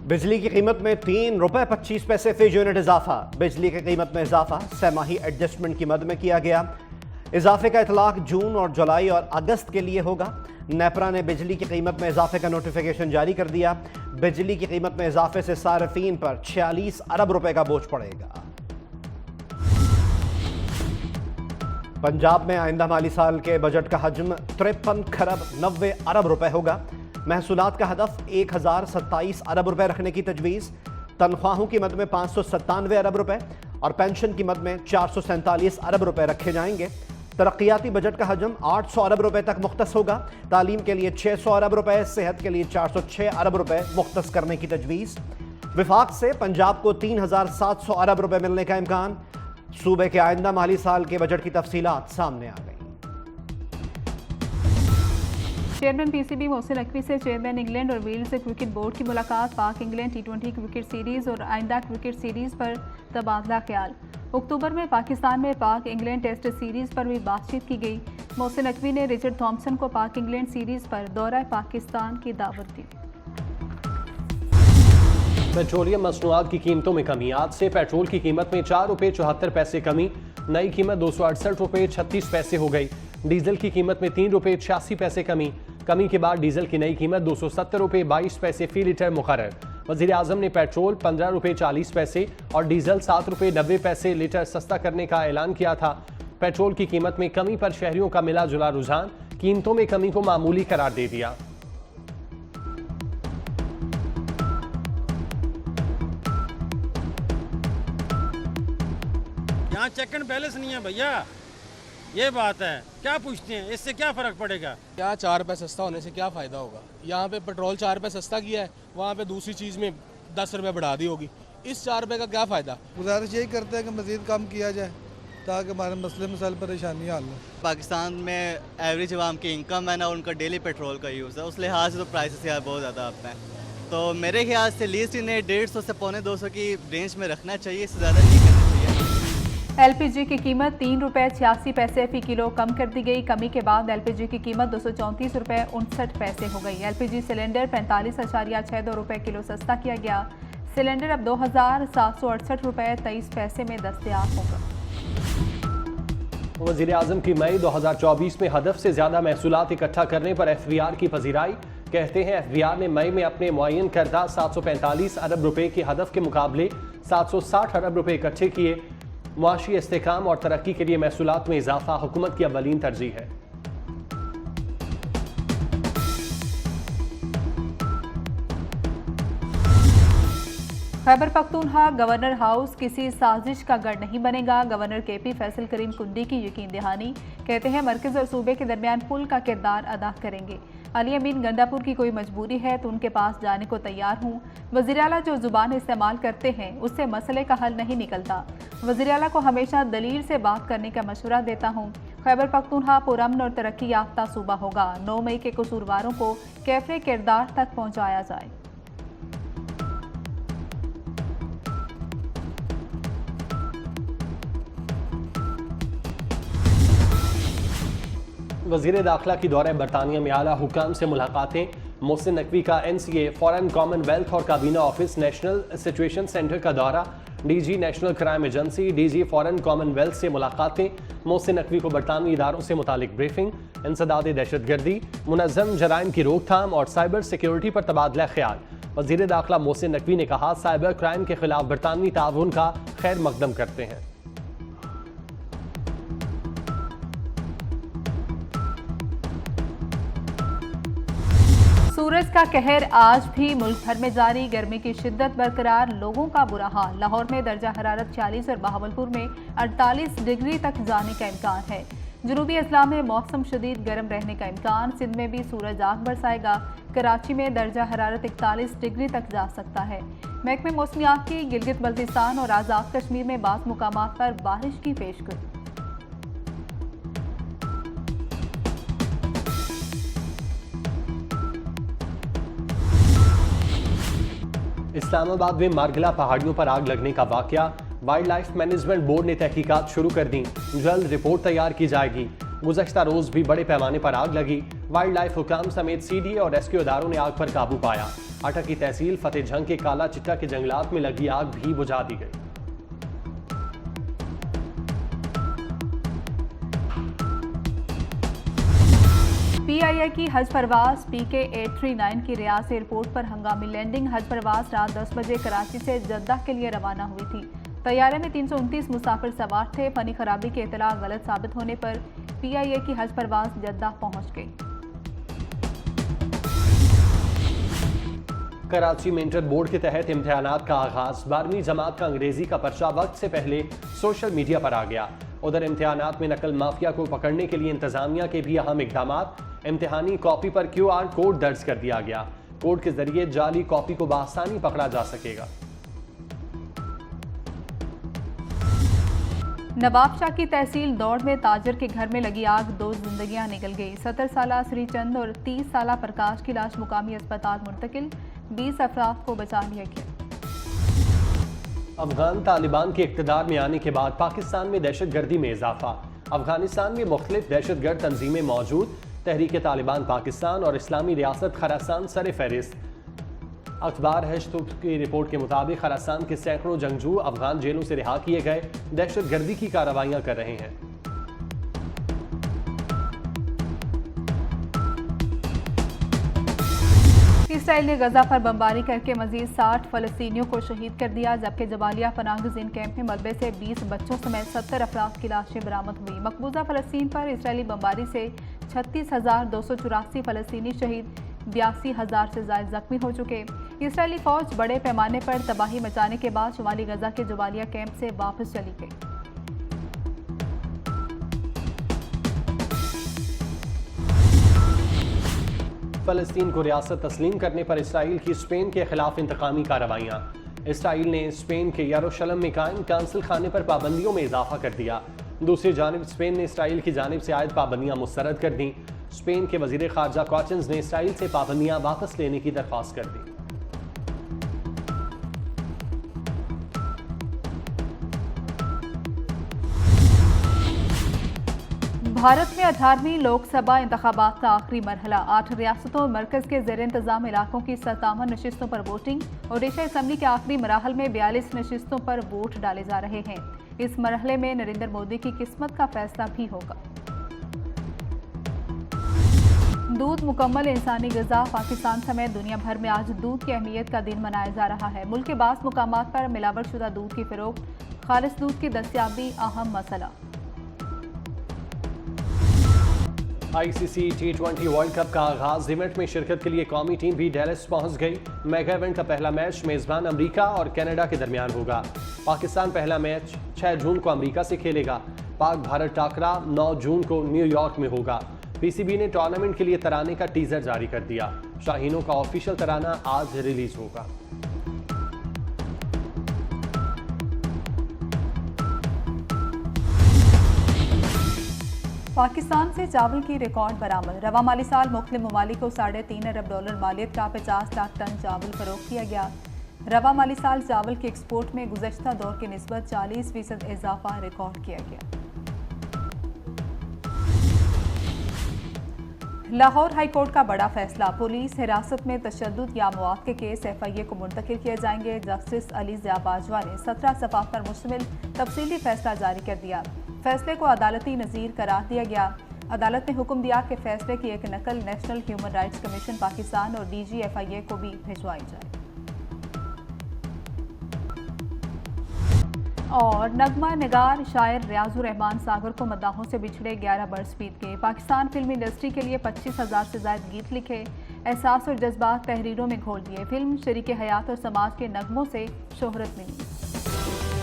बिजली की कीमत में ₹3.25 फी यूनिट इजाफा। बिजली की कीमत में इजाफा सहमाही एडजस्टमेंट की मद में किया गया। इजाफे का इतलाक जून और जुलाई और अगस्त के लिए होगा। नेपरा ने बिजली की कीमत में इजाफे का नोटिफिकेशन जारी कर दिया। बिजली की कीमत में इजाफे से सार्फिन पर 46 अरब रुपए का बोझ पड़ेगा। पंजाब में आइंदा माली साल के बजट का हजम 53 खरब 90 अरब रुपए होगा। महसूलात का हदफ 1027 अरब रुपए रखने की तजवीज़। तनख्वाहों की मद में 597 अरब रुपए और पेंशन की मद में 447 अरब रुपए रखे जाएंगे। तरक्याती बजट का हजम 800 अरब रुपए तक मुख्तस होगा। तालीम के लिए 600 अरब रुपए, सेहत के लिए 406 अरब रुपए मुख्तस करने की तजवीज़। विफाक से पंजाब को 3700 अरब रुपए मिलने का इम्कान। सूबे के आइंदा माली साल के बजट की तफसीलात सामने आ गई। चेयरमैन पीसीबी मोहसिन नकवी से चेयरमैन इंग्लैंड और वेल्स क्रिकेट बोर्ड की मुलाकात। पाक इंग्लैंड टी20 क्रिकेट सीरीज़ और आइंदा क्रिकेट सीरीज़ पर तबादला ख्याल। अक्टूबर में पाकिस्तान में पाक इंग्लैंड टेस्ट सीरीज़ पर भी बातचीत की गई। मोहसिन नकवी ने रिचर्ड थॉम्सन को पाक इंग्लैंड सीरीज़ पर दौरा पाकिस्तान की दावत दी। पेट्रोलियम मसनूआत की कीमतों में कमी। आज से पेट्रोल की कीमत में ₹4.74 कमी। नई कीमत ₹268.36 हो गई। डीजल की कीमत में ₹3.86 कमी के बाद डीजल की नई कीमत ₹270.22 फी लीटर मुकर्रर। वज़ीर आज़म ने पेट्रोल ₹15.40 और डीजल ₹7.90 लीटर सस्ता करने का ऐलान किया था। पेट्रोल की कीमत में कमी पर शहरियों का मिला जुला रुझान कीमतों में कमी को मामूली करार दे दिया। यहाँ चेक एंड बैलेंस नहीं है भैया, ये बात है। क्या पूछते हैं, इससे क्या फ़र्क पड़ेगा? यहाँ 4 रुपये सस्ता होने से क्या फ़ायदा होगा? यहाँ पे पेट्रोल 4 रुपये सस्ता किया है, वहाँ पे दूसरी चीज़ में 10 रुपये बढ़ा दी होगी। इस 4 रुपये का क्या फ़ायदा? गुजारिश यही करते हैं कि मज़ीद कम किया जाए ताकि हमारे मसले मसाइल परेशानी हल हो। पाकिस्तान में एवरेज आवाम की इनकम है ना, उनका डेली पेट्रोल का यूज़ है, उस लिहाज से तो प्राइसेस यार बहुत ज़्यादा अप हैं। तो मेरे ख्याल से लीस्ट इन्हें 150 से पौने 200 की रेंज में रखना चाहिए, इससे ज़्यादा नहीं करना चाहिए। एलपीजी की कीमत ₹3.86 फी किलो कम कर दी गई। कमी के बाद एलपीजी की कीमत ₹234.59 हो गई। एलपीजी सिलेंडर 45.62 रुपए किलो सस्ता किया गया। सिलेंडर अब ₹2768.23 में दस्तयाब होगा। वज़ीर आज़म की मई 2024 में हदफ से ज़्यादा महसूलात इकट्ठा करने पर FBR की पजीराई। कहते हैं FBR ने मई में अपने मुअय्यन करदा 745 अरब रुपए के हदफ के मुकाबले 760 अरब रुपए इकट्ठे किए। मुआशी इस्तेकाम और तरक्की के लिए महसूलात में इजाफा हुकूमत की अव्वलीन तरजीह है। खैबर पख्तूनख्वा गवर्नर हाउस किसी साजिश का गढ़ नहीं बनेगा। गवर्नर KP फैसल करीम कुंडी की यकीन दहानी। कहते हैं मरकज़ और सूबे के दरमियान पुल का किरदार अदा करेंगे। अली अमीन गंडापुर की कोई मजबूरी है तो उनके पास जाने को तैयार हूँ। वज़ीर आला जो ज़ुबान इस्तेमाल करते हैं उससे मसले का हल नहीं निकलता। वज़ीर आला को हमेशा दलील से बात करने का मशवरा देता हूँ। खैबर पख्तूनख्वा पुरअमन और तरक्की याफ्ता सूबा होगा। 9 मई के कसूरवारों को कैफ़े किरदार तक पहुँचाया जाए। वज़ीर दाखिला की दौरे बरतानिया में आला हुकाम से मुलाकातें। मोहसिन नकवी का NCA फॉरेन कॉमनवेल्थ और काबीना ऑफिस नेशनल सिचुएशन सेंटर का दौरा। DG national crime agency DG foreign Commonwealth से मुलाकातें। मोहसिन नकवी को बरतानवी इदारों से मुतालिक ब्रीफिंग। इंसदाद दहशतगर्दी, मुनज़्ज़म जराइम की रोकथाम और साइबर सिक्योरिटी पर तबादला ख्याल। वज़ीर दाखिला मोहसिन नकवी ने कहा साइबर क्राइम के खिलाफ बरतानवी ताउन का खैर मकदम करते हैं। सूरज का कहर आज भी मुल्क भर में जारी। गर्मी की शिद्दत बरकरार, लोगों का बुरा हाल। लाहौर में दर्जा हरारत 46 और बहावलपुर में 48 डिग्री तक जाने का इम्कान है। जनूबी अजला में मौसम शदीद गर्म रहने का इम्कान। सिंध में भी सूरज आग बरसाएगा। कराची में दर्जा हरारत 41 डिग्री तक जा सकता है। महकमे मौसमियात की गिलगित बल्तिस्तान और आज़ाद कश्मीर में बाज़ मुकामात पर बारिश की पेशगोई। इस्लामाबाद में मारगिला पहाड़ियों पर आग लगने का वाकया। वाइल्ड लाइफ मैनेजमेंट बोर्ड ने तहकीकात शुरू कर दी। जल्द रिपोर्ट तैयार की जाएगी। गुज़श्ता रोज भी बड़े पैमाने पर आग लगी। वाइल्ड लाइफ हुकाम समेत सीडीए और रेस्क्यू इदारों ने आग पर काबू पाया। अटक की तहसील फतेहजंग के काला चिट्टा के जंगलात में लगी आग भी बुझा दी गई। पीआईए की हज परवाज PK 839 की रियाद से एयरपोर्ट पर हंगामी लैंडिंग। हज परवाज रात 10 बजे कराची से जद्दा के लिए रवाना हुई थी। तैयारे में 329 मुसाफिर सवार थे। फनी खराबी की इतला गलत साबित होने पर पीआईए की हज परवाज जद्दा पहुंच गई। कराची में इंटर बोर्ड के तहत इम्तिहानात का आगाज। 12वीं जमात का अंग्रेजी का पर्चा वक्त से पहले सोशल मीडिया पर आ गया। उधर इम्तिहानात में नकल माफिया को पकड़ने के लिए इंतजामिया के भी अहम इकदामात। इम्तिहानी कॉपी पर QR कोड दर्ज कर दिया गया। कोड के जरिए जाली कॉपी को बआसानी पकड़ा जा सकेगा। नवाबशाह की तहसील दौड़ में ताजर के घर में लगी आग, 2 जिंदगियां निकल गई। 70 साला श्रीचंद और 30 साला प्रकाश की लाश मुकामी अस्पताल मुंतकिल। 20 अफराद को बचा लिया गया। अफगान तालिबान के इक़्तिदार में आने के बाद पाकिस्तान में दहशतगर्दी में इजाफा। अफगानिस्तान में मुख्तलिफ दहशतगर्द तंजीमें मौजूद। तहरीक तालिबान पाकिस्तान और इस्लामी रियासत खरासान सर फहरिस्त। अखबार हश्त की रिपोर्ट के मुताबिक खरासान के सैकड़ों जंगजू अफगान जेलों से रिहा किए गए, दहशतगर्दी की कार्रवाइयां कर रहे हैं। इसराइल ने गजा पर बमबारी करके मजीद 60 फलस्तीनियों को शहीद कर दिया, जबकि जबालिया पनाहगज़ीन कैंप में मलबे से 20 बच्चों समेत 70 अफराद की लाशें बरामद हुई। मकबूजा फलस्तीन पर इसराइली बमबारी से 36,284 फलस्तीनी शहीद, 82,000 से ज़ायद जख्मी हो चुके। इसराइली फौज बड़े पैमाने पर तबाही मचाने के बाद शुमाली गजा के जबालिया कैंप से वापस चली गई। फलस्तीन को रियासत तस्लीम करने पर इसराइल की स्पेन के खिलाफ इंतकामी कार्रवाइयाँ। इसराइल ने स्पेन के यरूशलेम में कायम कांसल खाने पर पाबंदियों में इजाफा कर दिया। दूसरी जानिब स्पेन ने इसराइल की जानिब से आयद पाबंदियाँ मुस्तरद कर दी। स्पेन के वजीर खारजा कॉचन्स ने इसराइल से पाबंदियाँ वापस लेने की दरख्वास्त कर दी। भारत में 18वीं लोकसभा इंतखाबात का आखिरी मरहला। 8 रियासतों और मरकज के ज़ेर इंतजाम इलाकों की 57 नशिस्तों पर वोटिंग। ओडिशा असम्बली के आखिरी मराहल में 42 नशिस्तों पर वोट डाले जा रहे हैं। इस मरहले में नरेंद्र मोदी की किस्मत का फैसला भी होगा। दूध मुकम्मल इंसानी ग़िज़ा। पाकिस्तान समेत दुनिया भर में आज दूध की अहमियत का दिन मनाया जा रहा है। मुल्क के बास मुकामात पर मिलावटशुदा दूध की फ़रोख्त, खालिस दूध की दस्तयाबी अहम मसला। ICC T20 वर्ल्ड कप का आगाज। इवेंट में शिरकत के लिए कौमी टीम भी डैलस पहुंच गई। मेगा इवेंट का पहला मैच मेजबान अमेरिका और कनाडा के दरमियान होगा। पाकिस्तान पहला मैच 6 जून को अमेरिका से खेलेगा। पाक भारत टाकरा 9 जून को न्यूयॉर्क में होगा। PCB ने टूर्नामेंट के लिए तराने का टीजर जारी कर दिया। शाहीनों का ऑफिशियल तराना आज रिलीज होगा। पाकिस्तान से चावल की रिकॉर्ड बरामद। रवा माली साल मुख्तलिफ ममालिक को $3.5 अरब मालियत का 50 लाख टन चावल फरोख्त किया गया। रवा माली साल चावल के एक्सपोर्ट में गुज़श्ता दौर की निस्बत 40% इजाफा रिकॉर्ड किया गया। लाहौर हाई कोर्ट का बड़ा फैसला। पुलिस हिरासत में तशद्दुद या मवाद के केस FIA को मुंतकिल किए जाएंगे। जस्टिस अली ज़िया बाजवा ने 17 सफ़ात पर मुश्तमिल तफसीली फैसला जारी कर दिया। फैसले को अदालती नज़ीर करार दिया गया। अदालत ने हुक्म दिया कि फैसले की एक नकल national human rights commission Pakistan और DG FIA को भी भिजवाई जाए। और नगमा निगार शायर रियाजुर रहमान सागर को मद्दाहों से बिछड़े 11 बरस बीत गए। पाकिस्तान फिल्म इंडस्ट्री के लिए 25,000 से ज़ायद गीत लिखे, एहसास और जज्बात तहरीरों में घोल दिए। फिल्म शरीके हयात और समाज के नगमों से शोहरत मिली।